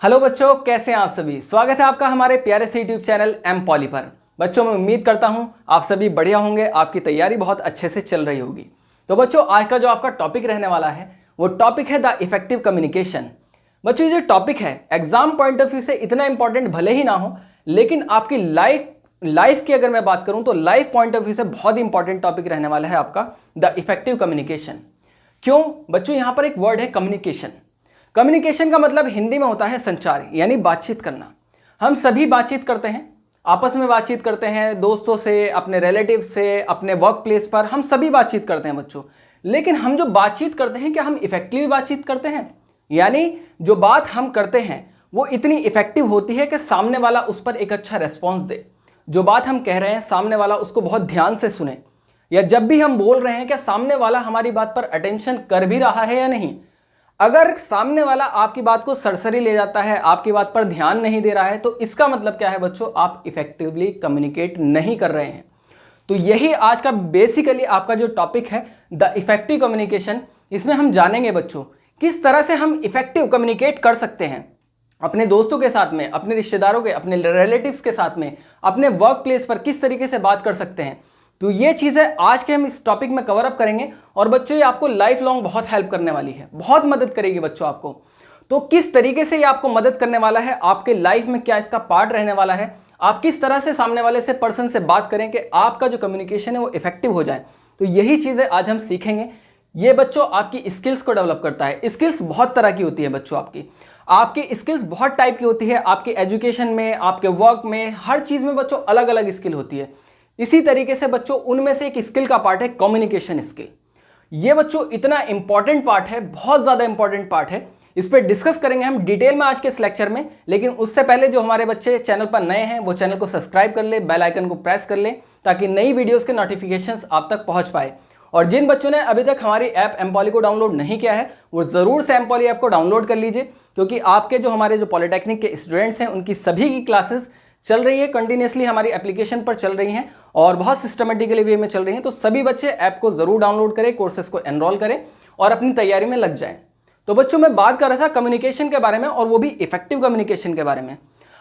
Hello बच्चों, कैसे हैं आप सभी। स्वागत है आपका हमारे प्यारे से यूट्यूब चैनल एम पॉली पर। बच्चों, मैं उम्मीद करता हूं आप सभी बढ़िया होंगे, आपकी तैयारी बहुत अच्छे से चल रही होगी। तो बच्चों, आज का जो आपका टॉपिक रहने वाला है वो टॉपिक है द इफेक्टिव कम्युनिकेशन। बच्चों, ये जो टॉपिक है एग्जाम पॉइंट ऑफ व्यू से इतना इंपॉर्टेंट भले ही ना हो, लेकिन आपकी लाइफ की अगर मैं बात करूं तो लाइफ पॉइंट ऑफ व्यू से बहुत इंपॉर्टेंट टॉपिक रहने वाला है आपका द इफेक्टिव कम्युनिकेशन। क्यों बच्चों, यहां पर एक वर्ड है कम्युनिकेशन। कम्युनिकेशन का मतलब हिंदी में होता है संचार, यानी बातचीत करना। हम सभी बातचीत करते हैं, आपस में बातचीत करते हैं, दोस्तों से, अपने रिलेटिव से, अपने वर्क प्लेस पर हम सभी बातचीत करते हैं बच्चों। लेकिन हम जो बातचीत करते हैं, क्या हम इफेक्टिवली बातचीत करते हैं? यानी जो बात हम करते हैं वो इतनी इफेक्टिव होती है कि सामने वाला उस पर एक अच्छा रेस्पॉन्स दे। जो बात हम कह रहे हैं सामने वाला उसको बहुत ध्यान से सुने, या जब भी हम बोल रहे हैं क्या सामने वाला हमारी बात पर अटेंशन कर भी रहा है या नहीं। अगर सामने वाला आपकी बात को सरसरी ले जाता है, आपकी बात पर ध्यान नहीं दे रहा है, तो इसका मतलब क्या है बच्चों, आप इफेक्टिवली कम्युनिकेट नहीं कर रहे हैं। तो यही आज का बेसिकली आपका जो टॉपिक है द इफेक्टिव कम्युनिकेशन। इसमें हम जानेंगे बच्चों किस तरह से हम इफेक्टिव कम्युनिकेट कर सकते हैं अपने दोस्तों के साथ में, अपने रिश्तेदारों के, अपने रिलेटिव्स के साथ में, अपने वर्क प्लेस पर किस तरीके से बात कर सकते हैं। तो ये चीज़ें आज के हम इस टॉपिक में कवर अप करेंगे और बच्चों ये आपको लाइफ लॉन्ग बहुत हेल्प करने वाली है, बहुत मदद करेगी बच्चों आपको। तो किस तरीके से ये आपको मदद करने वाला है, आपके लाइफ में क्या इसका पार्ट रहने वाला है, आप किस तरह से सामने वाले से पर्सन से बात करें कि आपका जो कम्युनिकेशन है वो इफेक्टिव हो जाए। तो यही चीज़ें आज हम सीखेंगे। ये बच्चों आपकी स्किल्स को डेवलप करता है। स्किल्स बहुत तरह की होती है बच्चों, आपकी स्किल्स बहुत टाइप की होती है। आपके एजुकेशन में, आपके वर्क में, हर चीज़ में बच्चों अलग अलग स्किल होती है। इसी तरीके से बच्चों उनमें से एक स्किल का पार्ट है कम्युनिकेशन स्किल। ये बच्चों इतना इंपॉर्टेंट पार्ट है, बहुत ज़्यादा इंपॉर्टेंट पार्ट है। इस पर डिस्कस करेंगे हम डिटेल में आज के इस लेक्चर में। लेकिन उससे पहले जो हमारे बच्चे चैनल पर नए हैं वो चैनल को सब्सक्राइब कर ले, बेल आइकन को प्रेस कर ले, ताकि नई वीडियोस के नोटिफिकेशंस आप तक पहुंच पाए। और जिन बच्चों ने अभी तक हमारी ऐप एम पॉली को डाउनलोड नहीं किया है वो ज़रूर से एम पॉली ऐप को डाउनलोड कर लीजिए, क्योंकि आपके जो हमारे जो पॉलिटेक्निक के स्टूडेंट्स हैं उनकी सभी की क्लासेस चल रही है, कंटिन्यूसली हमारी एप्लीकेशन पर चल रही हैं और बहुत सिस्टमेटिकली वे में चल रही हैं। तो सभी बच्चे ऐप को ज़रूर डाउनलोड करें, कोर्सेज को एनरोल करें और अपनी तैयारी में लग जाएं। तो बच्चों मैं बात कर रहा था कम्युनिकेशन के बारे में, और वो भी इफेक्टिव कम्युनिकेशन के बारे में।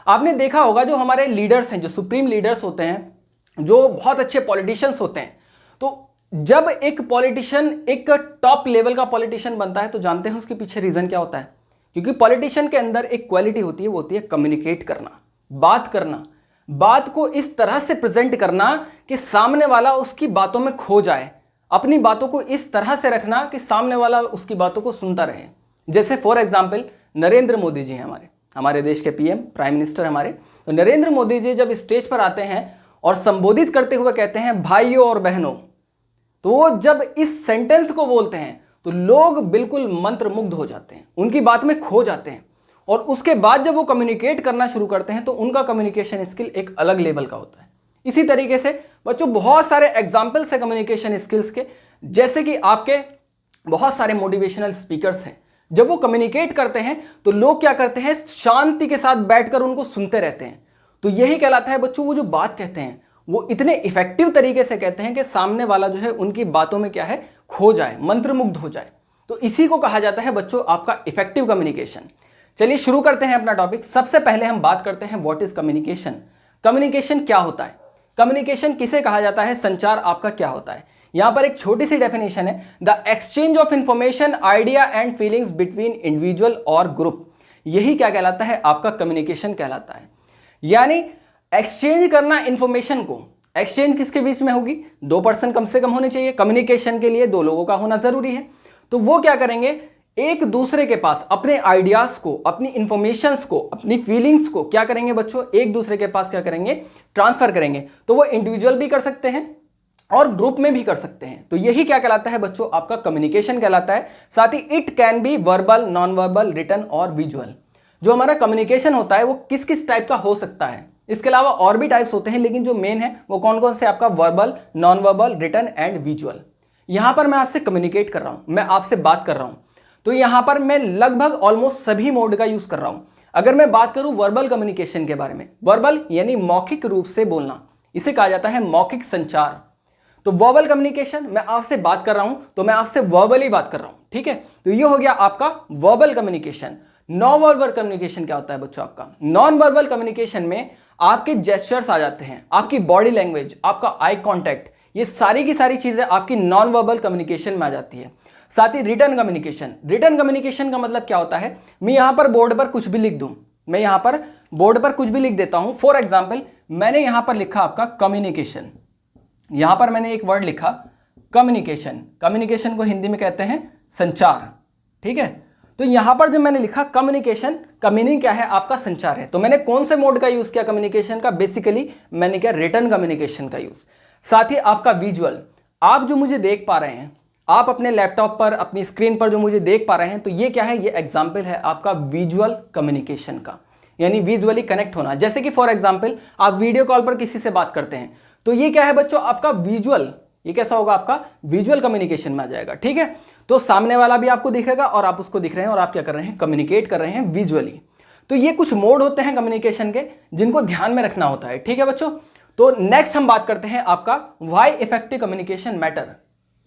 आपने देखा होगा जो हमारे लीडर्स हैं, जो सुप्रीम लीडर्स होते हैं, जो बहुत अच्छे पॉलिटिशियंस होते हैं, तो जब एक पॉलिटिशियन एक टॉप लेवल का पॉलिटिशियन बनता है तो जानते हैं उसके पीछे रीज़न क्या होता है। क्योंकि पॉलिटिशियन के अंदर एक क्वालिटी होती है, वो होती है कम्युनिकेट करना, बात करना, बात को इस तरह से प्रेजेंट करना कि सामने वाला उसकी बातों में खो जाए, अपनी बातों को इस तरह से रखना कि सामने वाला उसकी बातों को सुनता रहे। जैसे फॉर एग्जांपल नरेंद्र मोदी जी हैं, हमारे देश के पीएम, प्राइम मिनिस्टर हमारे। तो नरेंद्र मोदी जी जब स्टेज पर आते हैं और संबोधित करते हुए कहते हैं भाइयों और बहनों, तो वो जब इस सेंटेंस को बोलते हैं तो लोग बिल्कुल मंत्रमुग्ध हो जाते हैं, उनकी बात में खो जाते हैं। और उसके बाद जब वो कम्युनिकेट करना शुरू करते हैं तो उनका कम्युनिकेशन स्किल एक अलग लेवल का होता है। इसी तरीके से बच्चों बहुत सारे एग्जाम्पल्स है कम्युनिकेशन स्किल्स के। जैसे कि आपके बहुत सारे मोटिवेशनल स्पीकर्स हैं, जब वो कम्युनिकेट करते हैं तो लोग क्या करते हैं, शांति के साथ बैठकर उनको सुनते रहते हैं। तो यही कहलाता है बच्चों, वो जो बात कहते हैं वो इतने इफेक्टिव तरीके से कहते हैं कि सामने वाला जो है उनकी बातों में क्या है, खो जाए, मंत्रमुग्ध हो जाए। तो इसी को कहा जाता है बच्चों आपका इफेक्टिव कम्युनिकेशन। चलिए शुरू करते हैं अपना टॉपिक। सबसे पहले हम बात करते हैं व्हाट इज कम्युनिकेशन। कम्युनिकेशन क्या होता है, कम्युनिकेशन किसे कहा जाता है, संचार आपका क्या होता है। यहां पर एक छोटी सी डेफिनेशन है, the exchange of information, idea and feelings between individual और ग्रुप। यही क्या कहलाता है, आपका कम्युनिकेशन कहलाता है। यानी एक्सचेंज करना इंफॉर्मेशन को। एक्सचेंज किसके बीच में होगी, दो पर्सन कम से कम होने चाहिए। कम्युनिकेशन के लिए दो लोगों का होना जरूरी है। तो वो क्या करेंगे, एक दूसरे के पास अपने आइडियाज को, अपनी इंफॉर्मेशंस को, अपनी फीलिंग्स को क्या करेंगे बच्चों, एक दूसरे के पास क्या करेंगे, ट्रांसफर करेंगे। तो वो इंडिविजुअल भी कर सकते हैं और ग्रुप में भी कर सकते हैं। तो यही क्या कहलाता है बच्चों, आपका कम्युनिकेशन कहलाता है। साथ ही it can be verbal, non verbal, written और विजुअल। जो हमारा कम्युनिकेशन होता है वो किस किस टाइप का हो सकता है, इसके अलावा और भी टाइप्स होते हैं, लेकिन जो मेन है वो कौन कौन से, आपका verbal, non verbal, written and visual. यहां पर मैं आपसे कम्युनिकेट कर रहा हूं, मैं आपसे बात कर रहा हूं, तो यहां पर मैं लगभग ऑलमोस्ट सभी मोड का यूज कर रहा हूं। अगर मैं बात करूं वर्बल कम्युनिकेशन के बारे में, वर्बल यानी मौखिक रूप से बोलना, इसे कहा जाता है मौखिक संचार। तो वर्बल कम्युनिकेशन, मैं आपसे बात कर रहा हूं तो मैं आपसे वर्बली बात कर रहा हूं, ठीक है। तो ये हो गया आपका verbal communication. Non verbal communication क्या होता है बच्चों आपका? नॉन वर्बल कम्युनिकेशन में आपके जेस्चर्स आ जाते हैं, आपकी बॉडी लैंग्वेज, आपका आई कॉन्टैक्ट, ये सारी की सारी चीजें आपकी नॉन वर्बल कम्युनिकेशन में आ जाती है। साथ ही रिटन कम्युनिकेशन, रिटन कम्युनिकेशन का मतलब क्या होता है? मैं यहां पर बोर्ड पर कुछ भी लिख दूं, मैं यहां पर बोर्ड पर कुछ भी लिख देता हूं। फॉर एग्जाम्पल मैंने यहां पर लिखा आपका कम्युनिकेशन, यहां पर मैंने एक वर्ड लिखा कम्युनिकेशन, कम्युनिकेशन को हिंदी में कहते हैं संचार, ठीक है। तो यहां पर जब मैंने लिखा कम्युनिकेशन, का मीनिंग क्या है? आपका संचार है। तो मैंने कौन से मोड का यूज किया कम्युनिकेशन का? बेसिकली मैंने किया रिटन कम्युनिकेशन का यूज। साथ ही आपका विजुअल, आप जो मुझे देख पा रहे हैं, आप अपने लैपटॉप पर अपनी स्क्रीन पर जो मुझे देख पा रहे हैं, तो ये क्या है? ये एग्जाम्पल है आपका विजुअल कम्युनिकेशन का, यानी विजुअली कनेक्ट होना। जैसे कि फॉर एग्जाम्पल आप वीडियो कॉल पर किसी से बात करते हैं, तो ये क्या है बच्चों? आपका विजुअल, ये कैसा होगा? आपका विजुअल कम्युनिकेशन में आ जाएगा, ठीक है। तो सामने वाला भी आपको दिखेगा और आप उसको दिख रहे हैं और आप क्या कर रहे हैं? कम्युनिकेट कर रहे हैं विजुअली। तो ये कुछ मोड होते हैं कम्युनिकेशन के जिनको ध्यान में रखना होता है, ठीक है बच्चों। तो नेक्स्ट हम बात करते हैं आपका व्हाई इफेक्टिव कम्युनिकेशन मैटर।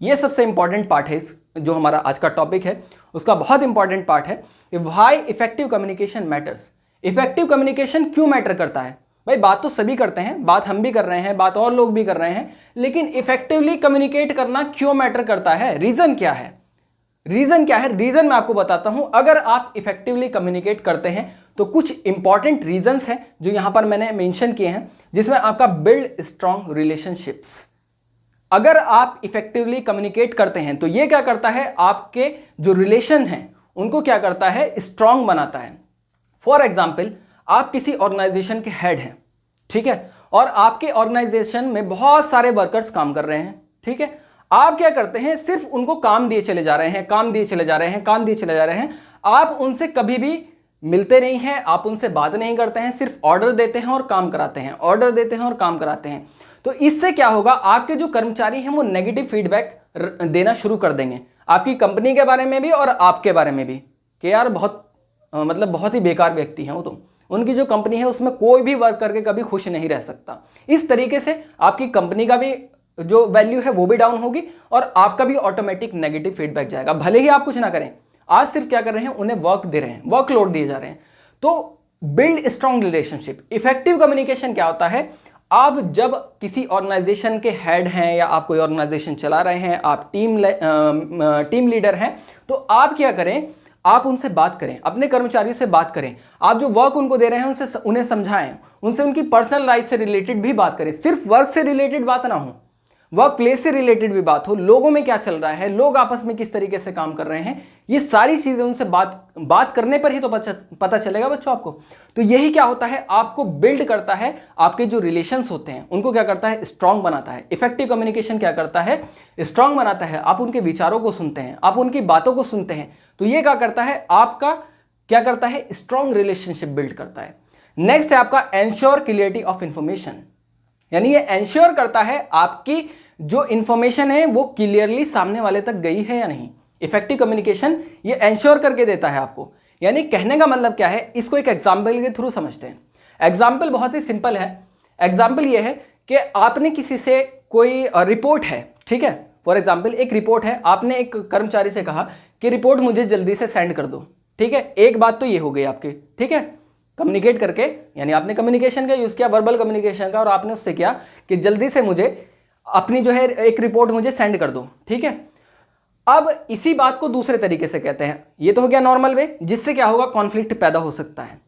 ये सबसे इंपॉर्टेंट पार्ट है, जो हमारा आज का टॉपिक है उसका बहुत इंपॉर्टेंट पार्ट है, why effective communication matters. Effective communication क्यों मैटर करता है? भाई बात तो सभी करते हैं, बात हम भी कर रहे हैं, बात और लोग भी कर रहे हैं, लेकिन इफेक्टिवली कम्युनिकेट करना क्यों मैटर करता है? रीजन क्या है? रीजन क्या है? रीजन मैं आपको बताता हूं। अगर आप इफेक्टिवली कम्युनिकेट करते हैं तो कुछ इंपॉर्टेंट रीजंस हैं जो यहां पर मैंने मेंशन किए हैं, जिसमें आपका बिल्ड स्ट्रांग रिलेशनशिप्स। अगर आप इफेक्टिवली कम्युनिकेट करते हैं तो ये क्या करता है? आपके जो रिलेशन हैं उनको क्या करता है? स्ट्रांग बनाता है। फॉर एग्जाम्पल आप किसी ऑर्गेनाइजेशन के हेड हैं, ठीक है, और आपके ऑर्गेनाइजेशन में बहुत सारे वर्कर्स काम कर रहे हैं, ठीक है। आप क्या करते हैं? सिर्फ उनको काम दिए चले जा रहे हैं, काम दिए चले जा रहे हैं, काम दिए चले जा रहे हैं। आप उनसे कभी भी मिलते नहीं हैं, आप उनसे बात नहीं करते हैं, सिर्फ ऑर्डर देते हैं और काम कराते हैं, ऑर्डर देते हैं और काम कराते हैं। तो इससे क्या होगा? आपके जो कर्मचारी हैं वो नेगेटिव फीडबैक देना शुरू कर देंगे आपकी कंपनी के बारे में भी और आपके बारे में भी, कि यार बहुत ही बेकार व्यक्ति हैं वो, तो उनकी जो कंपनी है उसमें कोई भी वर्क करके कभी खुश नहीं रह सकता। इस तरीके से आपकी कंपनी का भी जो वैल्यू है वो भी डाउन होगी और आपका भी ऑटोमेटिक नेगेटिव फीडबैक जाएगा। भले ही आप कुछ ना करें, आज सिर्फ क्या कर रहे हैं? उन्हें वर्क दे रहे हैं, वर्कलोड दिए जा रहे हैं। तो build strong relationship. Effective communication क्या होता है? आप जब किसी ऑर्गेनाइजेशन के हेड हैं या आप कोई ऑर्गेनाइजेशन चला रहे हैं, आप टीम लीडर हैं, तो आप क्या करें? आप उनसे बात करें, अपने कर्मचारियों से बात करें, आप जो वर्क उनको दे रहे हैं उनसे उन्हें समझाएं, उनसे उनकी पर्सनल लाइफ से रिलेटेड भी बात करें। सिर्फ वर्क से रिलेटेड बात ना हो, वर्क प्लेस से रिलेटेड भी बात हो, लोगों में क्या चल रहा है, लोग आपस में किस तरीके से काम कर रहे हैं, ये सारी चीजें उनसे बात करने पर ही तो पता चलेगा बच्चों आपको। तो यही क्या होता है? आपको बिल्ड करता है, आपके जो रिलेशंस होते हैं उनको क्या करता है? स्ट्रांग बनाता है। इफेक्टिव कम्युनिकेशन क्या करता है? स्ट्रांग बनाता है। आप उनके विचारों को सुनते हैं, आप उनकी बातों को सुनते हैं, तो ये क्या करता है? आपका क्या करता है? स्ट्रांग रिलेशनशिप बिल्ड करता है। नेक्स्ट है आपका एंश्योर क्लियरिटी ऑफ इंफॉर्मेशन, यानी ये एंश्योर करता है आपकी जो इंफॉर्मेशन है वो क्लियरली सामने वाले तक गई है या नहीं। इफेक्टिव कम्युनिकेशन ये एंश्योर करके देता है आपको। यानी कहने का मतलब क्या है? इसको एक एग्जाम्पल के थ्रू समझते हैं। एग्जाम्पल बहुत ही सिंपल है। एग्जाम्पल ये है कि आपने किसी से कोई रिपोर्ट है, ठीक है, फॉर एग्जाम्पल एक रिपोर्ट है, आपने एक कर्मचारी से कहा कि रिपोर्ट मुझे जल्दी से सेंड कर दो, ठीक है। एक बात तो ये हो गई आपकी, ठीक है, कम्युनिकेट करके, यानी आपने कम्युनिकेशन का यूज किया, वर्बल कम्युनिकेशन का, और आपने उससे किया कि जल्दी से मुझे अपनी जो है एक रिपोर्ट मुझे सेंड कर दो, ठीक है। अब इसी बात को दूसरे तरीके से कहते हैं, ये तो हो गया नॉर्मल वे, जिससे क्या होगा? कॉन्फ्लिक्ट पैदा हो सकता है।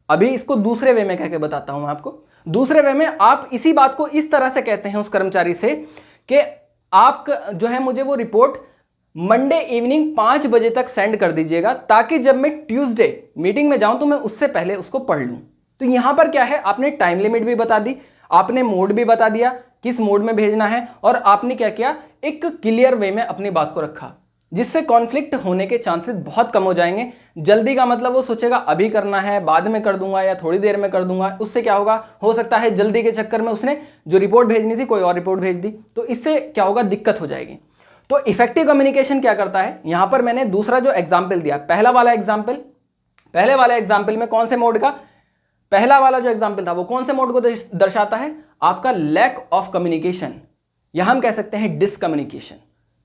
अभी इसको दूसरे वे में कह के बताता हूं मैं आपको। दूसरे वे में आप इसी बात को इस तरह से कहते हैं उस कर्मचारी से कि आप जो है मुझे वो रिपोर्ट मंडे इवनिंग 5 बजे तक सेंड कर दीजिएगा, ताकि जब मैं ट्यूसडे मीटिंग में जाऊं तो मैं उससे पहले उसको पढ़ लूं। तो यहां पर क्या है? आपने टाइम लिमिट भी बता दी, आपने मोड भी बता दिया, किस मोड में भेजना है, और आपने क्या किया? एक क्लियर वे में अपनी बात को रखा, जिससे कॉन्फ्लिक्ट होने के चांसेस बहुत कम हो जाएंगे। जल्दी का मतलब वो सोचेगा अभी करना है, बाद में कर दूंगा या थोड़ी देर में कर दूंगा। उससे क्या होगा? हो सकता है जल्दी के चक्कर में उसने जो रिपोर्ट भेजनी थी कोई और रिपोर्ट भेज दी, तो इससे क्या होगा? दिक्कत हो जाएगी। तो इफेक्टिव कम्युनिकेशन क्या करता है? यहां पर मैंने दूसरा जो एग्जाम्पल दिया, पहले वाला एग्जाम्पल में कौन से मोड का? पहला वाला जो एग्जाम्पल था वो कौन से मोड को दर्शाता है? आपका लैक ऑफ कम्युनिकेशन, या हम कह सकते हैं डिसकम्युनिकेशन,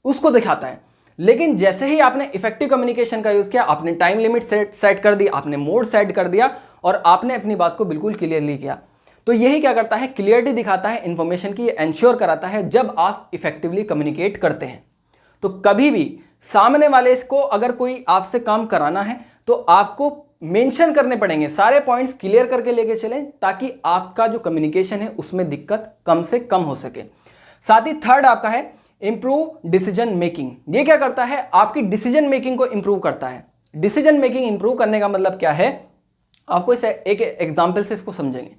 उसको दिखाता है। लेकिन जैसे ही आपने इफेक्टिव कम्युनिकेशन का यूज किया, आपने टाइम लिमिट सेट कर दी, आपने मोड सेट कर दिया और आपने अपनी बात को बिल्कुल क्लियरली किया, तो यही क्या करता है, क्लियरिटी दिखाता है इन्फॉर्मेशन की, एंश्योर कराता है जब आप इफेक्टिवली कम्युनिकेट करते हैं। तो कभी भी सामने वाले को अगर कोई आपसे काम कराना है तो आपको मेंशन करने पड़ेंगे, सारे पॉइंट्स क्लियर करके लेके चलें ताकि आपका जो कम्युनिकेशन है उसमें दिक्कत कम से कम हो सके। साथ ही थर्ड आपका है इंप्रूव डिसीजन मेकिंग। ये क्या करता है, आपकी डिसीजन मेकिंग को इंप्रूव करता है। डिसीजन मेकिंग इंप्रूव करने का मतलब क्या है, आपको इसे एक एग्जाम्पल से इसको समझेंगे।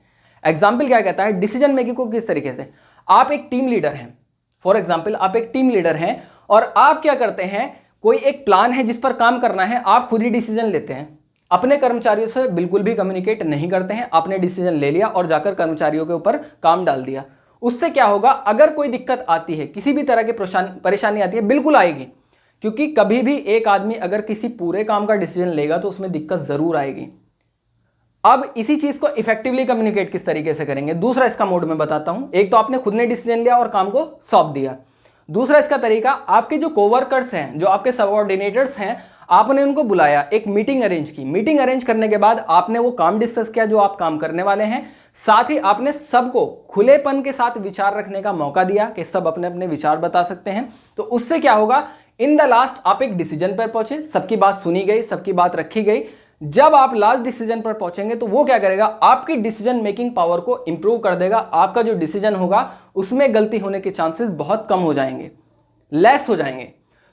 एग्जाम्पल क्या कहता है, डिसीजन मेकिंग को किस तरीके से, आप एक टीम लीडर हैं, फॉर एग्जाम्पल आप एक टीम लीडर हैं और आप क्या करते हैं, कोई एक प्लान है जिस पर काम करना है, आप खुद ही डिसीजन लेते हैं, अपने कर्मचारियों से बिल्कुल भी कम्युनिकेट नहीं करते हैं, आपने डिसीजन ले लिया और जाकर कर्मचारियों के ऊपर काम डाल दिया। उससे क्या होगा, अगर कोई दिक्कत आती है, किसी भी तरह की परेशानी आती है, बिल्कुल आएगी, क्योंकि कभी भी एक आदमी अगर किसी पूरे काम का डिसीजन लेगा तो उसमें दिक्कत जरूर आएगी। अब इसी चीज को इफेक्टिवली कम्युनिकेट किस तरीके से करेंगे, दूसरा इसका मोड मैं बताता हूं। एक तो आपने खुद ने डिसीजन लिया और काम को सौंप दिया। दूसरा इसका तरीका, आपके जो कोवर्कर्स हैं, जो आपके सबऑर्डिनेटर्स हैं, आपने उनको बुलाया, एक मीटिंग अरेंज की। मीटिंग अरेंज करने के बाद आपने वो काम डिस्कस किया जो आप काम करने वाले हैं। साथ ही आपने सबको खुलेपन के साथ विचार रखने का मौका दिया कि सब अपने अपने विचार बता सकते हैं। तो उससे क्या होगा, इन द लास्ट आप एक डिसीजन पर पहुंचे, सबकी बात सुनी गई, सबकी बात रखी गई। जब आप लास्ट डिसीजन पर पहुंचेंगे तो वो क्या करेगा, आपकी डिसीजन मेकिंग पावर को इंप्रूव कर देगा। आपका जो डिसीजन होगा उसमें गलती होने के चांसेस बहुत कम हो जाएंगे, लेस हो जाएंगे।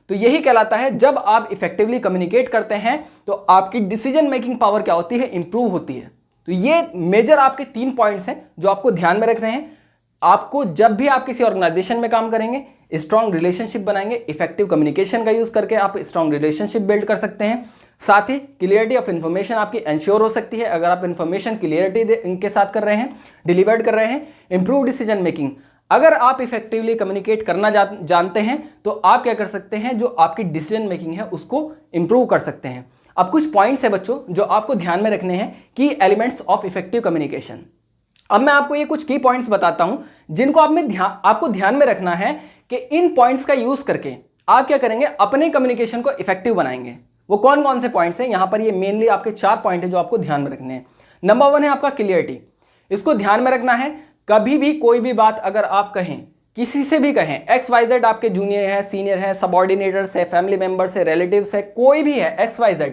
तो यही कहलाता है जब आप इफेक्टिवली कम्युनिकेट करते हैं तो आपकी डिसीजन मेकिंग पावर क्या होती है, इंप्रूव होती है। तो ये मेजर आपके 3 पॉइंट्स हैं जो आपको ध्यान में रखने हैं। आपको जब भी आप किसी ऑर्गेनाइजेशन में काम करेंगे, स्ट्रॉन्ग रिलेशनशिप बनाएंगे, इफेक्टिव कम्युनिकेशन का यूज करके आप स्ट्रॉन्ग रिलेशनशिप बिल्ड कर सकते हैं। साथ ही क्लियरिटी ऑफ इन्फॉर्मेशन आपकी एंश्योर हो सकती है अगर आप इन्फॉर्मेशन क्लियरिटी के साथ कर रहे हैं, डिलीवर्ड कर रहे हैं। इंप्रूव डिसीजन मेकिंग, अगर आप इफेक्टिवली कम्युनिकेट करना जानते हैं तो आप क्या कर सकते हैं, जो आपकी डिसीजन मेकिंग है उसको इंप्रूव कर सकते हैं। अब कुछ पॉइंट्स है बच्चों जो आपको ध्यान में रखने हैं, की एलिमेंट्स ऑफ इफेक्टिव कम्युनिकेशन। अब मैं आपको ये कुछ की पॉइंट्स बताता हूं जिनको आपको ध्यान में रखना है कि इन पॉइंट्स का यूज करके आप क्या करेंगे, अपने कम्युनिकेशन को इफेक्टिव बनाएंगे। वो कौन कौन से पॉइंट्स हैं, यहां पर ये मेनली आपके 4 पॉइंट है जो आपको ध्यान में रखने हैं। नंबर 1 है आपका क्लियरिटी। इसको ध्यान में रखना है, कभी भी कोई भी बात अगर आप कहें, किसी से भी कहें, XYZ आपके जूनियर है, सीनियर है, सबऑर्डिनेटर्स है, फैमिली मेंबर्स है, रिलेटिव्स है, कोई भी है XYZ,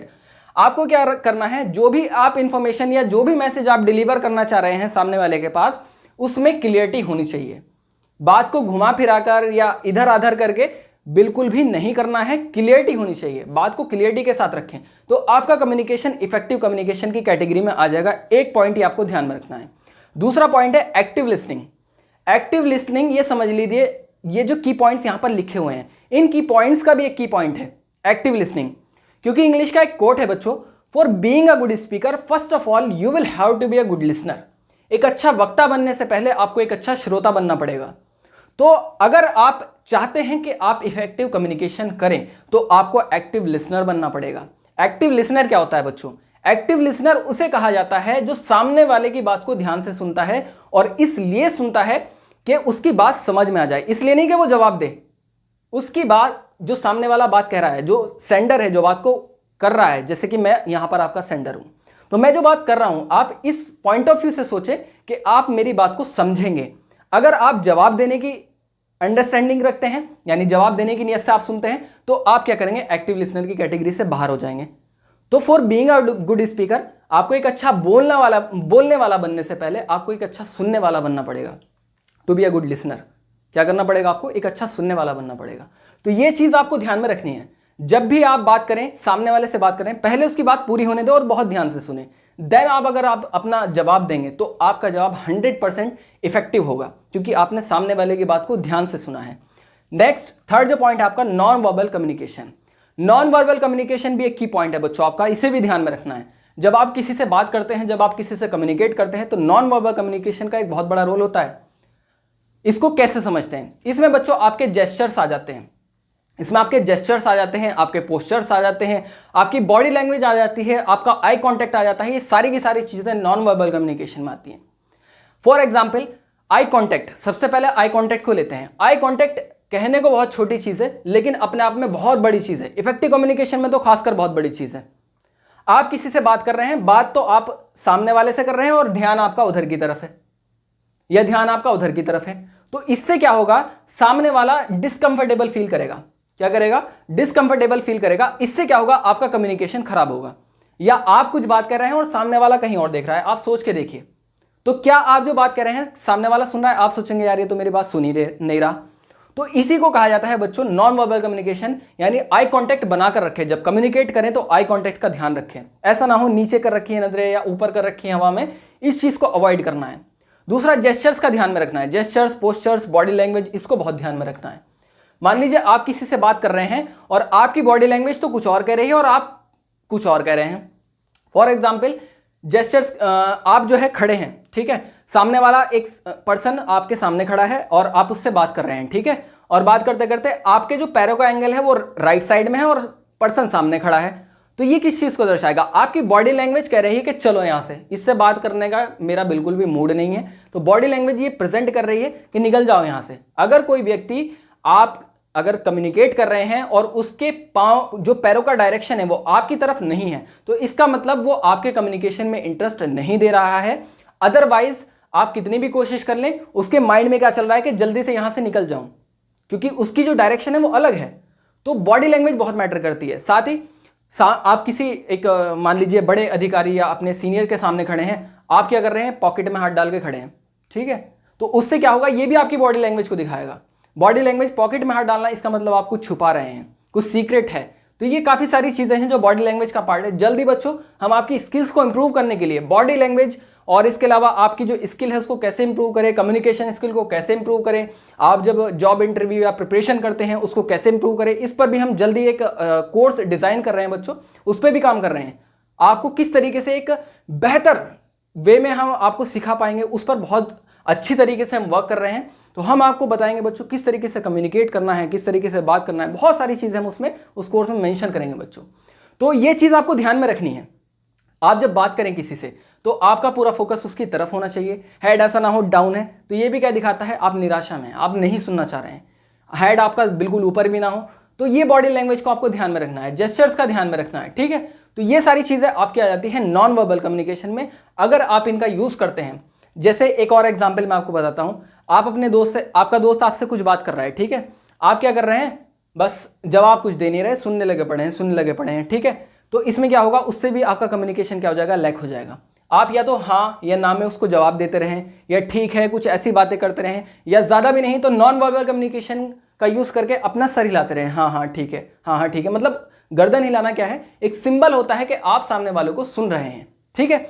आपको क्या करना है, जो भी आप इंफॉर्मेशन या जो भी मैसेज आप डिलीवर करना चाह रहे हैं सामने वाले के पास, उसमें क्लियरिटी होनी चाहिए। बात को घुमा फिराकर या इधर आधर करके बिल्कुल भी नहीं करना है, क्लियरिटी होनी चाहिए। बात को क्लियरिटी के साथ रखें तो आपका कम्युनिकेशन इफेक्टिव कम्युनिकेशन की कैटेगरी में आ जाएगा। एक पॉइंट ही आपको ध्यान में रखना है। दूसरा पॉइंट है एक्टिव लिसनिंग। एक्टिव लिसनिंग, ये समझ लीजिए, ये जो की पॉइंट्स यहां पर लिखे हुए हैं, इन की पॉइंट्स का भी एक की पॉइंट है एक्टिव लिसनिंग। क्योंकि इंग्लिश का एक कोट है बच्चों, for being a good speaker first of all you will have to be a good listener. एक अच्छा वक्ता बनने से पहले आपको एक अच्छा श्रोता बनना पड़ेगा। तो अगर आप चाहते हैं कि आप इफेक्टिव कम्युनिकेशन करें तो आपको एक्टिव लिसनर बनना पड़ेगा। एक्टिव लिसनर क्या होता है बच्चों, एक्टिव लिसनर उसे कहा जाता है जो सामने वाले की बात को ध्यान से सुनता है, और इसलिए सुनता है कि उसकी बात समझ में आ जाए, इसलिए नहीं कि वो जवाब दे। उसकी बात, जो सामने वाला बात कह रहा है, जो सेंडर है जो बात को कर रहा है, जैसे कि मैं यहां पर आपका सेंडर हूं, तो मैं जो बात कर रहा हूं आप इस पॉइंट ऑफ व्यू से सोचें कि आप मेरी बात को समझेंगे। अगर आप जवाब देने की अंडरस्टैंडिंग रखते हैं, यानी जवाब देने की नियत से आप सुनते हैं, तो आप क्या करेंगे, एक्टिव लिसनर की कैटेगरी से बाहर हो जाएंगे। तो for being a good speaker, आपको एक अच्छा बोलने वाला बनने से पहले आपको एक अच्छा सुनने वाला बनना पड़ेगा। To be a good listener क्या करना पड़ेगा, आपको एक अच्छा सुनने वाला बनना पड़ेगा। तो ये चीज आपको ध्यान में रखनी है। जब भी आप बात करें, सामने वाले से बात करें, पहले उसकी बात पूरी होने दो और बहुत ध्यान से सुने। देन अगर आप अपना जवाब देंगे तो आपका जवाब 100% इफेक्टिव होगा, क्योंकि आपने सामने वाले की बात को ध्यान से सुना है। नेक्स्ट, थर्ड जो पॉइंट है आपका, non verbal communication. Non verbal communication भी एक की पॉइंट है बच्चों आपका, इसे भी ध्यान में रखना है। जब आप किसी से बात करते हैं, जब आप किसी से कम्युनिकेट करते हैं, तो नॉन वर्बल कम्युनिकेशन का एक बहुत बड़ा रोल होता है। इसको कैसे समझते हैं, इसमें बच्चों आपके जेस्चर्स आ जाते हैं, इसमें आपके जेस्चर्स आ जाते हैं, आपके पोस्चर्स आ जाते हैं, आपकी बॉडी लैंग्वेज आ जाती है, आपका आई कांटेक्ट आ जाता है। ये सारी की सारी चीजें नॉन वर्बल कम्युनिकेशन में आती हैं। फॉर एग्जाम्पल आई कांटेक्ट, सबसे पहले आई कांटेक्ट को लेते हैं। आई कांटेक्ट कहने को बहुत छोटी चीज़ है लेकिन अपने आप में बहुत बड़ी चीज़ है। इफेक्टिव कम्युनिकेशन में तो खासकर बहुत बड़ी चीज़ है। आप किसी से बात कर रहे हैं, बात तो आप सामने वाले से कर रहे हैं और ध्यान आपका उधर की तरफ है या ध्यान आपका उधर की तरफ है, तो इससे क्या होगा, सामने वाला डिसकंफर्टेबल फील करेगा। क्या करेगा? डिसकंफर्टेबल फील करेगा। इससे क्या होगा, आपका कम्युनिकेशन खराब होगा। या आप कुछ बात कर रहे हैं और सामने वाला कहीं और देख रहा है, आप सोच के देखिए, तो क्या आप जो बात कर रहे हैं सामने वाला सुन रहा है, आप सोचेंगे यार ये तो मेरी बात सुन ही नहीं रहा। तो इसी को कहा जाता है बच्चों नॉन वर्बल कम्युनिकेशन, यानी आई कांटेक्ट बनाकर रखें। जब कम्युनिकेट करें तो आई कांटेक्ट का ध्यान रखें। ऐसा ना हो नीचे कर रखी है नजरें या ऊपर कर रखी है हवा में, इस चीज को अवॉइड करना है। दूसरा, जेस्चर्स का ध्यान में रखना है। जेस्चर्स, पोस्चर्स, बॉडी लैंग्वेज, इसको बहुत ध्यान में रखना है। मान लीजिए आप किसी से बात कर रहे हैं और आपकी बॉडी लैंग्वेज तो कुछ और कह रही है और आप कुछ और कह रहे हैं। फॉर एग्जाम्पल, जेस्चर्स, आप जो है खड़े हैं, ठीक है, सामने वाला एक पर्सन आपके सामने खड़ा है और आप उससे बात कर रहे हैं, ठीक है, और बात करते करते आपके जो पैरों का एंगल है वो राइट साइड में है और पर्सन सामने खड़ा है। तो ये किस चीज को दर्शाएगा? आपकी बॉडी लैंग्वेज कह रही है कि चलो यहां से, इससे बात करने का मेरा बिल्कुल भी मूड नहीं है। तो बॉडी लैंग्वेज ये प्रेजेंट कर रही है कि निकल जाओ यहां से। अगर कोई व्यक्ति, आप अगर कम्युनिकेट कर रहे हैं और उसके पांव, जो पैरों का डायरेक्शन है वो आपकी तरफ नहीं है, तो इसका मतलब वो आपके कम्युनिकेशन में इंटरेस्ट नहीं दे रहा है। अदरवाइज आप कितनी भी कोशिश कर लें, उसके माइंड में क्या चल रहा है कि जल्दी से यहां से निकल जाऊं, क्योंकि उसकी जो डायरेक्शन है वो अलग है। तो बॉडी लैंग्वेज बहुत मैटर करती है। साथ ही आप किसी एक मान लीजिए बड़े अधिकारी या अपने सीनियर के सामने खड़े हैं, आप क्या कर रहे हैं, पॉकेट में हाथ डाल के खड़े हैं, ठीक है, तो उससे क्या होगा, ये भी आपकी बॉडी लैंग्वेज को दिखाएगा। बॉडी लैंग्वेज, पॉकेट में हाथ डालना, इसका मतलब आप कुछ छुपा रहे हैं, कुछ सीक्रेट है। तो ये काफ़ी सारी चीज़ें हैं जो बॉडी लैंग्वेज का पार्ट है। जल्दी बच्चों, हम आपकी स्किल्स को इंप्रूव करने के लिए बॉडी लैंग्वेज और इसके अलावा आपकी जो स्किल है उसको कैसे इंप्रूव करें, कम्युनिकेशन स्किल को कैसे इंप्रूव करें, आप जब जॉब इंटरव्यू या प्रिपरेशन करते हैं उसको कैसे इंप्रूव करें, इस पर भी हम जल्दी एक कोर्स डिज़ाइन कर रहे हैं बच्चों, उस पर भी काम कर रहे हैं। आपको किस तरीके से एक बेहतर वे में हम आपको सिखा पाएंगे, उस पर बहुत अच्छी तरीके से हम वर्क कर रहे हैं। तो हम आपको बताएंगे बच्चों किस तरीके से कम्युनिकेट करना है, किस तरीके से बात करना है, बहुत सारी चीज़ें हम उसमें उस कोर्स में मेंशन करेंगे बच्चों। तो ये चीज़ आपको ध्यान में रखनी है। आप जब बात करें किसी से तो आपका पूरा फोकस उसकी तरफ होना चाहिए। हेड ऐसा ना हो डाउन है, तो ये भी क्या दिखाता है, आप निराशा में हैं, आप नहीं सुनना चाह रहे हैं। हेड आपका बिल्कुल ऊपर भी ना हो, तो ये बॉडी लैंग्वेज को आपको ध्यान में रखना है, जेस्चर्स का ध्यान में रखना है, ठीक है। तो ये सारी चीज़ें आपकी आ जाती हैं नॉन वर्बल कम्युनिकेशन में, अगर आप इनका यूज़ करते हैं। जैसे एक और एग्जाम्पल मैं आपको बताता हूँ। आप अपने दोस्त से, आपका दोस्त आपसे कुछ बात कर रहा है, ठीक है, आप क्या कर रहे हैं, बस जवाब कुछ दे नहीं रहे, सुनने लगे पड़े हैं, ठीक है। तो इसमें क्या होगा, उससे भी आपका कम्युनिकेशन क्या हो जाएगा, लैक हो जाएगा। आप या तो हाँ या ना में उसको जवाब देते रहें, या ठीक है कुछ ऐसी बातें करते रहें, या ज़्यादा भी नहीं तो नॉन वर्बल कम्युनिकेशन का यूज़ करके अपना सर हिलाते रहें, हाँ हाँ ठीक है, हाँ हाँ ठीक है। मतलब गर्दन हिलाना क्या है, एक सिंबल होता है कि आप सामने वालों को सुन रहे हैं, ठीक है।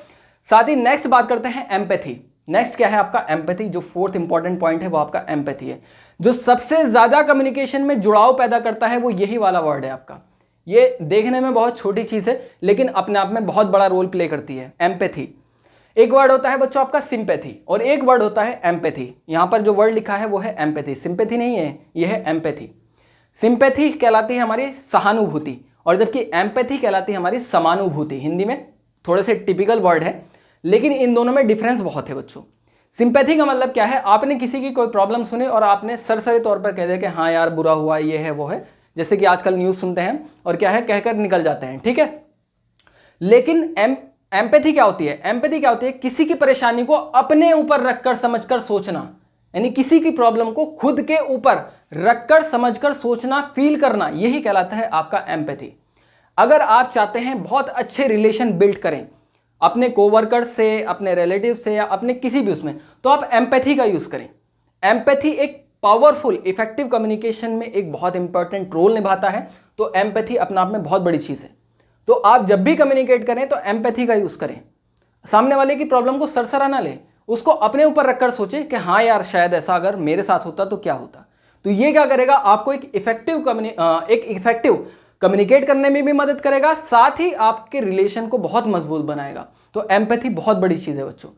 साथ ही नेक्स्ट बात करते हैं एम्पैथी। नेक्स्ट क्या है आपका, एम्पैथी। जो फोर्थ इंपॉर्टेंट पॉइंट है वो आपका एम्पैथी है। जो सबसे ज़्यादा कम्युनिकेशन में जुड़ाव पैदा करता है वो यही वाला वर्ड है आपका। ये देखने में बहुत छोटी चीज़ है लेकिन अपने आप में बहुत बड़ा रोल प्ले करती है, एम्पैथी। एक वर्ड होता है बच्चों आपका सिंपैथी और एक वर्ड होता है एम्पैथी। यहाँ पर जो वर्ड लिखा है वो है एम्पैथी, सिंपैथी नहीं है, ये है एम्पैथी। सिंपैथी कहलाती है हमारी सहानुभूति और जबकि एम्पैथी कहलाती है हमारी समानुभूति। हिंदी में थोड़े से टिपिकल वर्ड है लेकिन इन दोनों में डिफरेंस बहुत है बच्चों। सिंपैथी का मतलब क्या है, आपने किसी की कोई प्रॉब्लम सुनी और आपने सरसरी तौर पर कह दिया कि हाँ यार बुरा हुआ, ये है वो है, जैसे कि आजकल न्यूज़ सुनते हैं और क्या है कहकर निकल जाते हैं, ठीक है। लेकिन एम्पैथी क्या होती है, एम्पैथी क्या होती है, किसी की परेशानी को अपने ऊपर रखकर समझकर सोचना, यानी किसी की प्रॉब्लम को खुद के ऊपर रखकर समझकर सोचना, फील करना, यही कहलाता है आपका एम्पैथी। अगर आप चाहते हैं बहुत अच्छे रिलेशन बिल्ड करें अपने कोवर्कर से, अपने रिलेटिव से या अपने किसी भी उसमें, तो आप एम्पैथी का यूज़ करें। एम्पैथी एक पावरफुल इफेक्टिव कम्युनिकेशन में एक बहुत इंपॉर्टेंट रोल निभाता है। तो एम्पैथी अपने आप में बहुत बड़ी चीज़ है। तो आप जब भी कम्युनिकेट करें तो एम्पैथी का यूज़ करें। सामने वाले की प्रॉब्लम को सरसरा ना ले, उसको अपने ऊपर रखकर सोचे कि हाँ यार शायद ऐसा अगर मेरे साथ होता तो क्या होता। तो ये क्या करेगा, आपको एक इफेक्टिव कम्युनिकेट करने में भी मदद करेगा, साथ ही आपके रिलेशन को बहुत मजबूत बनाएगा। तो एम्पैथी बहुत बड़ी चीज़ है बच्चों।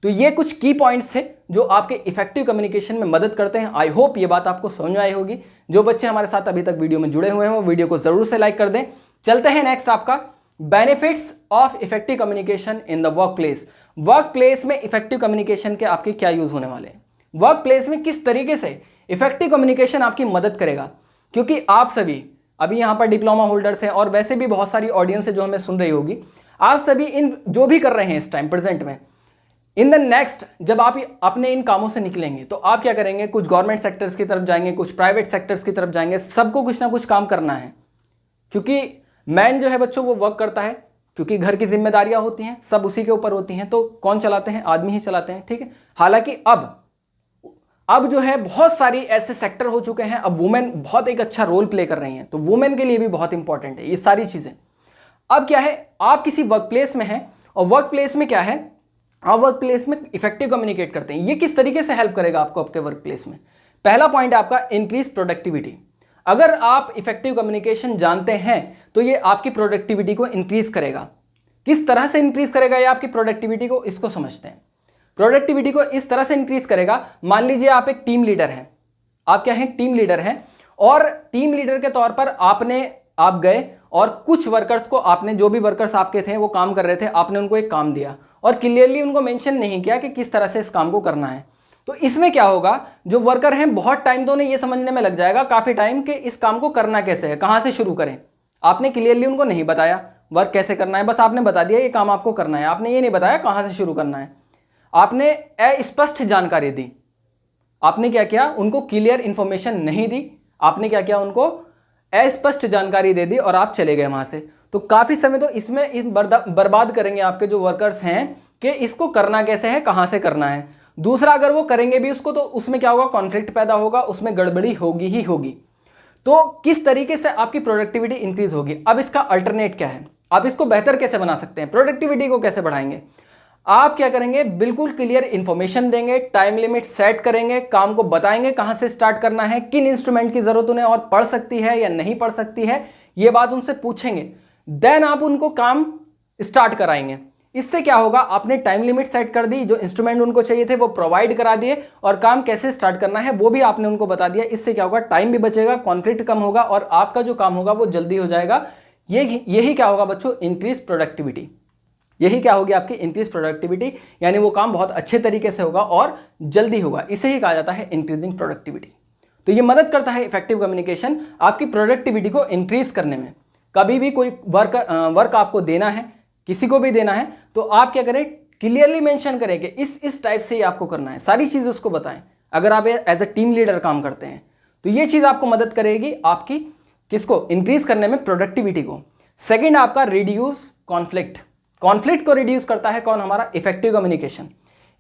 तो ये कुछ की पॉइंट्स थे जो आपके इफेक्टिव कम्युनिकेशन में मदद करते हैं। आई होप ये बात आपको समझ में आई होगी। जो बच्चे हमारे साथ अभी तक वीडियो में जुड़े हुए हैं वो वीडियो को जरूर से लाइक कर दें। चलते हैं नेक्स्ट आपका benefits of effective communication in the work place. Work place में इफेक्टिव कम्युनिकेशन के आपके क्या यूज होने वाले हैं, वर्क प्लेस में किस तरीके से इफेक्टिव कम्युनिकेशन आपकी मदद करेगा, क्योंकि आप सभी अभी यहाँ पर डिप्लोमा होल्डर्स हैं और वैसे भी बहुत सारी ऑडियंस है जो हमें सुन रही होगी। आप सभी इन जो भी कर रहे हैं इस टाइम प्रेजेंट में, इन द नेक्स्ट जब आप अपने इन कामों से निकलेंगे तो आप क्या करेंगे, कुछ गवर्नमेंट सेक्टर्स की तरफ जाएंगे, कुछ प्राइवेट सेक्टर्स की तरफ जाएंगे, सबको कुछ ना कुछ काम करना है। क्योंकि मैन जो है बच्चों वो वर्क करता है, क्योंकि घर की जिम्मेदारियां होती हैं सब उसी के ऊपर होती हैं, तो कौन चलाते हैं, आदमी ही चलाते हैं, ठीक है। हालांकि अब जो है बहुत सारी ऐसे सेक्टर हो चुके हैं, अब वुमेन बहुत एक अच्छा रोल प्ले कर रही हैं, तो वुमेन के लिए भी बहुत इंपॉर्टेंट है ये सारी चीजें। अब क्या है, आप किसी वर्क प्लेस में हैं और वर्क प्लेस में क्या है, आप वर्क प्लेस में इफेक्टिव कम्युनिकेट करते हैं। ये किस तरीके से हेल्प करेगा आपको आपके वर्क प्लेस में? पहला पॉइंट है आपका इंक्रीज प्रोडक्टिविटी। अगर आप इफेक्टिव कम्युनिकेशन जानते हैं तो ये आपकी प्रोडक्टिविटी को इंक्रीज करेगा। किस तरह से इंक्रीज करेगा ये आपकी प्रोडक्टिविटी को, इसको समझते हैं। प्रोडक्टिविटी को इस तरह से इंक्रीज करेगा, मान लीजिए आप एक टीम लीडर हैं, आप क्या हैं, टीम लीडर हैं, और टीम लीडर के तौर पर आप गए और कुछ वर्कर्स को आपने, जो भी वर्कर्स आपके थे वो काम कर रहे थे, आपने उनको एक काम दिया और क्लियरली उनको मेंशन नहीं किया कि किस तरह से इस काम को करना है। तो इसमें क्या होगा, जो वर्कर हैं बहुत टाइम तो उन्हें ये समझने में लग जाएगा, काफ़ी टाइम, कि इस काम को करना कैसे है, कहाँ से शुरू करें। आपने क्लियरली उनको नहीं बताया वर्क कैसे करना है, बस आपने बता दिया ये काम आपको करना है, आपने ये नहीं बताया कहाँ से शुरू करना है। आपने अस्पष्ट जानकारी दी, आपने क्या किया, उनको क्लियर इंफॉर्मेशन नहीं दी, आपने क्या किया, उनको अस्पष्ट जानकारी दे दी और आप चले गए वहाँ से। तो काफ़ी समय तो इसमें बर्बाद करेंगे आपके जो वर्कर्स हैं कि इसको करना कैसे है, कहाँ से करना है। दूसरा, अगर वो करेंगे भी उसको तो उसमें क्या होगा, कॉन्फ्लिक्ट पैदा होगा, उसमें गड़बड़ी होगी ही होगी। तो किस तरीके से आपकी प्रोडक्टिविटी इंक्रीज होगी? अब इसका अल्टरनेट क्या है, आप इसको बेहतर कैसे बना सकते हैं, प्रोडक्टिविटी को कैसे बढ़ाएंगे? आप क्या करेंगे, बिल्कुल क्लियर इंफॉर्मेशन देंगे, टाइम लिमिट सेट करेंगे, काम को बताएंगे कहां से स्टार्ट करना है, किन इंस्ट्रूमेंट की जरूरत उन्हें और पड़ सकती है या नहीं पड़ सकती है, ये बात उनसे पूछेंगे। देन आप उनको काम स्टार्ट कराएंगे। इससे क्या होगा, आपने टाइम लिमिट सेट कर दी, जो इंस्ट्रूमेंट उनको चाहिए थे वो प्रोवाइड करा दिए, और काम कैसे स्टार्ट करना है वो भी आपने उनको बता दिया। इससे क्या होगा, टाइम भी बचेगा, कॉन्फ्लिक्ट कम होगा और आपका जो काम होगा वो जल्दी हो जाएगा। यही क्या होगा बच्चों, इंक्रीज प्रोडक्टिविटी। यही क्या होगी आपकी इंक्रीज प्रोडक्टिविटी, यानी वो काम बहुत अच्छे तरीके से होगा और जल्दी होगा। इसे ही कहा जाता है इंक्रीजिंग प्रोडक्टिविटी। तो ये मदद करता है इफेक्टिव कम्युनिकेशन आपकी प्रोडक्टिविटी को इंक्रीज करने में। कभी भी कोई वर्क आपको देना है, किसी को भी देना है, तो आप क्या करें, क्लियरली मेंशन करें कि इस टाइप से ही आपको करना है, सारी चीज़ें उसको बताएं। अगर आप एज अ टीम लीडर काम करते हैं तो ये चीज़ आपको मदद करेगी आपकी किसको, इंक्रीज करने में, प्रोडक्टिविटी को। सेकेंड आपका रिड्यूस कॉन्फ्लिक्ट। कॉन्फ्लिक्ट को रिड्यूस करता है कौन, हमारा इफेक्टिव कम्युनिकेशन।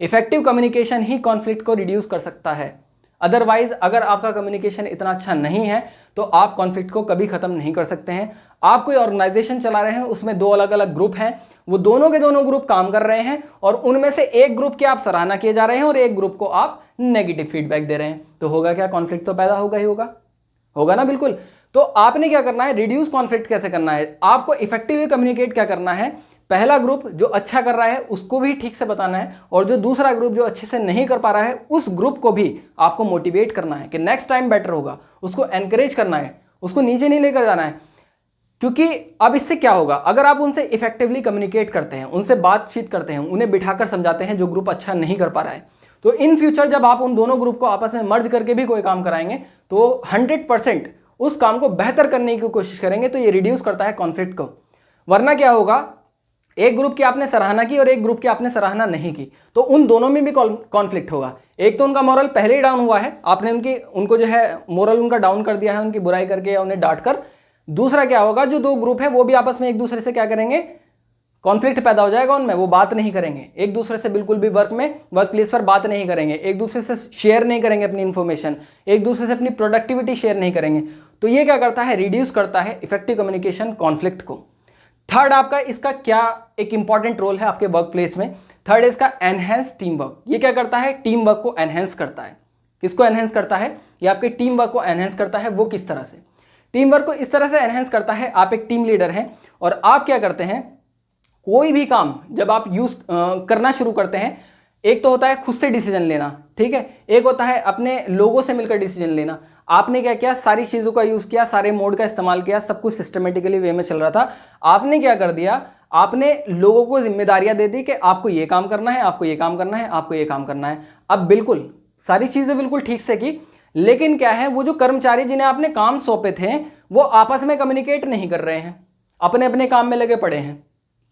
इफेक्टिव कम्युनिकेशन ही कॉन्फ्लिक्ट को रिड्यूस कर सकता है। अदरवाइज अगर आपका कम्युनिकेशन इतना अच्छा नहीं है तो आप कॉन्फ्लिक्ट को कभी खत्म नहीं कर सकते हैं। आप कोई ऑर्गेनाइजेशन चला रहे हैं, उसमें दो अलग अलग ग्रुप हैं, वो दोनों के दोनों ग्रुप काम कर रहे हैं और उनमें से एक ग्रुप की आप सराहना किए जा रहे हैं और एक ग्रुप को आप नेगेटिव फीडबैक दे रहे हैं, तो होगा क्या, कॉन्फ्लिक्ट तो पैदा होगा ही होगा ना, बिल्कुल। तो आपने क्या करना है, रिड्यूस कॉन्फ्लिक्ट कैसे करना है, आपको इफेक्टिवली कम्युनिकेट क्या करना है, पहला ग्रुप जो अच्छा कर रहा है उसको भी ठीक से बताना है, और जो दूसरा ग्रुप जो अच्छे से नहीं कर पा रहा है उस ग्रुप को भी आपको मोटिवेट करना है कि नेक्स्ट टाइम बेटर होगा, उसको एनकरेज करना है, उसको नीचे नहीं लेकर जाना है। क्योंकि अब इससे क्या होगा, अगर आप उनसे इफेक्टिवली कम्युनिकेट करते हैं, उनसे बातचीत करते हैं, उन्हें बिठाकर समझाते हैं जो ग्रुप अच्छा नहीं कर पा रहा है, तो इन फ्यूचर जब आप उन दोनों ग्रुप को आपस में मर्ज करके भी कोई काम कराएंगे तो 100% उस काम को बेहतर करने की कोशिश करेंगे। तो ये रिड्यूस करता है कॉन्फ्लिक्ट को। वरना क्या होगा, एक ग्रुप की आपने सराहना की और एक ग्रुप की आपने सराहना नहीं की, तो उन दोनों में भी कॉन्फ्लिक्ट होगा। एक तो उनका मोरल पहले ही डाउन हुआ है, आपने उनको जो है मोरल उनका डाउन कर दिया है, उनकी बुराई करके या उन्हें डांट कर। दूसरा क्या होगा, जो दो ग्रुप है वो भी आपस में एक दूसरे से क्या करेंगे, कॉन्फ्लिक्ट पैदा हो जाएगा उनमें, वो बात नहीं करेंगे एक दूसरे से, बिल्कुल भी वर्क प्लेस पर बात नहीं करेंगे, एक दूसरे से शेयर नहीं करेंगे अपनी इंफॉर्मेशन, एक दूसरे से अपनी प्रोडक्टिविटी शेयर नहीं करेंगे। तो ये क्या करता है, रिड्यूस करता है इफेक्टिव कम्युनिकेशन कॉन्फ्लिक्ट को। थर्ड आपका इसका क्या एक इंपॉर्टेंट रोल है आपके वर्क प्लेस में, थर्ड है इसका एनहेंस टीम वर्क। ये क्या करता है, टीम वर्क को एनहेंस करता है। किसको एनहेंस करता है, ये आपके टीम वर्क को एनहेंस करता है। वो किस तरह से, टीम वर्क को इस तरह से एनहेंस करता है, आप एक टीम लीडर हैं और आप क्या करते हैं, कोई भी काम जब आप करना शुरू करते हैं, एक तो होता है खुद से डिसीजन लेना, ठीक है, एक होता है अपने लोगों से मिलकर डिसीजन लेना। आपने क्या किया, सारी चीज़ों का यूज़ किया, सारे मोड का इस्तेमाल किया, सब कुछ सिस्टमेटिकली वे में चल रहा था। आपने क्या कर दिया, आपने लोगों को जिम्मेदारियां दे दी कि आपको ये काम करना है, आपको ये काम करना है, आपको ये काम करना है। अब बिल्कुल सारी चीज़ें बिल्कुल ठीक से की, लेकिन क्या है, वो जो कर्मचारी जिन्हें आपने काम सौंपे थे वो आपस में कम्युनिकेट नहीं कर रहे हैं, अपने अपने काम में लगे पड़े हैं,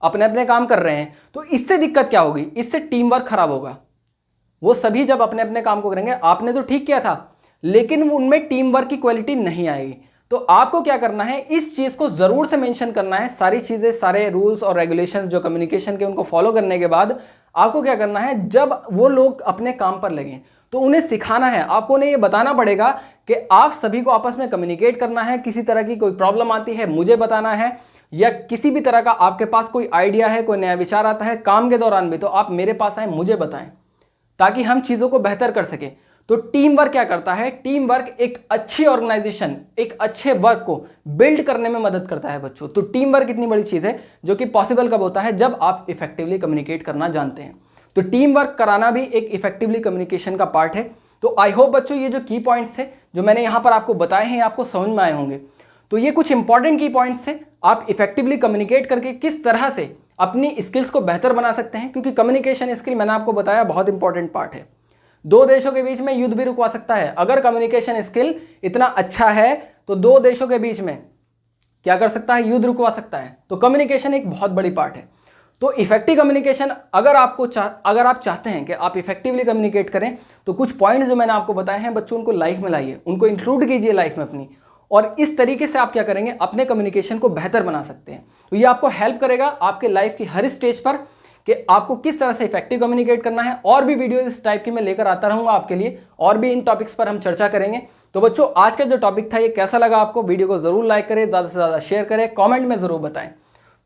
अपने अपने काम कर रहे हैं। तो इससे दिक्कत क्या होगी, इससे टीम वर्क खराब होगा। वो सभी जब अपने अपने काम को करेंगे, आपने तो ठीक किया था लेकिन उनमें टीम वर्क की क्वालिटी नहीं आएगी। तो आपको क्या करना है, इस चीज को जरूर से मेंशन करना है, सारी चीजें, सारे रूल्स और रेगुलेशंस जो कम्युनिकेशन के, उनको फॉलो करने के बाद आपको क्या करना है, जब वो लोग अपने काम पर लगे तो उन्हें सिखाना है, आपको उन्हें ये बताना पड़ेगा कि आप सभी को आपस में कम्युनिकेट करना है। किसी तरह की कोई प्रॉब्लम आती है मुझे बताना है, या किसी भी तरह का आपके पास कोई आइडिया है, कोई नया विचार आता है काम के दौरान भी, तो आप मेरे पास आए, मुझे बताएं, ताकि हम चीजों को बेहतर कर सकें। तो टीम वर्क क्या करता है, टीम वर्क एक अच्छी ऑर्गेनाइजेशन, एक अच्छे वर्क को बिल्ड करने में मदद करता है बच्चों। तो टीम वर्क इतनी बड़ी चीज है जो कि पॉसिबल कब होता है, जब आप इफेक्टिवली कम्युनिकेट करना जानते हैं। तो टीम वर्क कराना भी एक इफेक्टिवली कम्युनिकेशन का पार्ट है। तो आई होप बच्चों ये जो की पॉइंट्स थे जो मैंने यहां पर आपको बताए हैं आपको समझ में आए होंगे। तो ये कुछ इंपॉर्टेंट की पॉइंट्स थे, आप इफेक्टिवली कम्युनिकेट करके किस तरह से अपनी स्किल्स को बेहतर बना सकते हैं, क्योंकि कम्युनिकेशन स्किल मैंने आपको बताया बहुत इंपॉर्टेंट पार्ट है। दो देशों के बीच में युद्ध भी रुकवा सकता है। अगर कम्युनिकेशन स्किल इतना अच्छा है तो दो देशों के बीच में क्या कर सकता है, युद्ध रुकवा सकता है। तो कम्युनिकेशन एक बहुत बड़ी पार्ट है। तो इफेक्टिव कम्युनिकेशन अगर आप चाहते हैं कि आप इफेक्टिवली कम्युनिकेट करें, तो कुछ पॉइंट्स जो मैंने आपको बताए हैं बच्चों, उनको लाइफ में लाइए, उनको इंक्लूड कीजिए लाइफ में अपनी, और इस तरीके से आप क्या करेंगे, अपने कम्युनिकेशन को बेहतर बना सकते हैं। तो ये आपको हेल्प करेगा आपके लाइफ की हर स्टेज पर कि आपको किस तरह से इफेक्टिव कम्युनिकेट करना है। और भी वीडियो इस टाइप की मैं लेकर आता रहूंगा आपके लिए, और भी इन टॉपिक्स पर हम चर्चा करेंगे। तो बच्चों आज का जो टॉपिक था ये कैसा लगा आपको, वीडियो को जरूर लाइक करें, ज़्यादा से ज़्यादा शेयर करें, कॉमेंट में जरूर बताएं।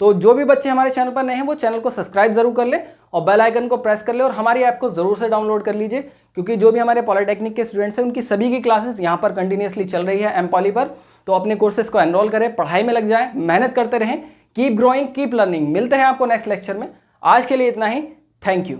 तो जो भी बच्चे हमारे चैनल पर नए हैं वो चैनल को सब्सक्राइब जरूर कर ले और बेल आइकन को प्रेस कर ले, और हमारी ऐप को जरूर से डाउनलोड कर लीजिए, क्योंकि जो भी हमारे पॉलिटेक्निक के स्टूडेंट्स हैं उनकी सभी की क्लासेस यहाँ पर कंटिन्यूसली चल रही है एमपॉली पर। तो अपने कोर्सेज को एनरोल करें, पढ़ाई में लग जाएं, मेहनत करते रहें, कीप ग्रोइंग, कीप लर्निंग। मिलते हैं आपको नेक्स्ट लेक्चर में। आज के लिए इतना ही, थैंक यू।